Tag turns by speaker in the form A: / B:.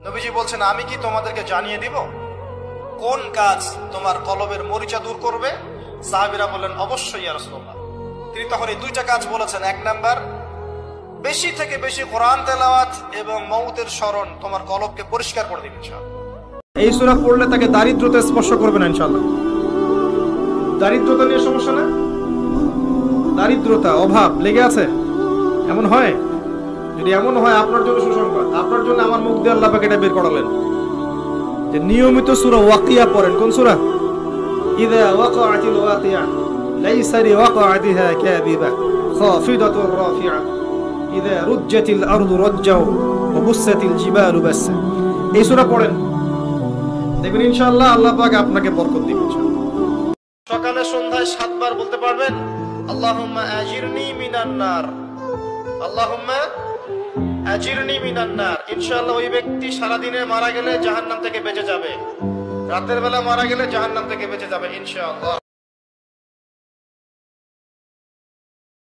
A: নবীজি বলছেন, আমি কি তোমাদেরকে জানিয়ে দিব কোন কাজ তোমার কলবের মরিচা দূর করবে? সাহাবীরা বললেন, অবশ্যই ইয়া রাসূলুল্লাহ। তিনি তখন এই দুইটা কাজ বলেছেন। এক নাম্বার, বেশি থেকে বেশি কোরআন তেলাওয়াত এবং মউতের স্মরণ তোমার কলবকে পরিষ্কার করে দিবে ইনশাআল্লাহ। এই সূরা পড়লে তাকে দারিদ্রতা স্পর্শ করবে না ইনশাআল্লাহ। দারিদ্রতা নিয়ে সমস্যা না? দারিদ্রতা, অভাব লেগে আছে, এমন হয়? যদি এমন হয়, আপনার জন্য সুসংবাদ। আপনার জন্য আমার মুখ দিয়ে আল্লাহ পাক এটা বের করালেন যে নিয়মিত সূরা ওয়াকিয়া পড়েন। কোন সূরা? ইযা ওয়াকাআতিল ওয়াকিয়া লাইসা লিওয়াকাআতিহা কাযিবা খাফিদাতুর রাফিআ ইযা রুজ্জাতিল আরদু রাজ্জা ওয়া বুসাতিল জিবালু বাসা। এই সূরা পড়েন, দেখবেন ইনশাআল্লাহ আল্লাহ পাক আপনাকে বরকত দিবেন ইনশাআল্লাহ। সকালে সন্ধ্যায় 7 বার বলতে পারবেন, আল্লাহুম্মা আজিরনি মিনান নার, আল্লাহুম্মা আজিরনি মিনান নার। ইনশাআল্লাহ ওই ব্যক্তি সারা দিনে মারা গেলে জাহান্নাম থেকে বেঁচে যাবে, রাতের বেলা মারা গেলে জাহান্নাম থেকে বেঁচে যাবে ইনশাআল্লাহ।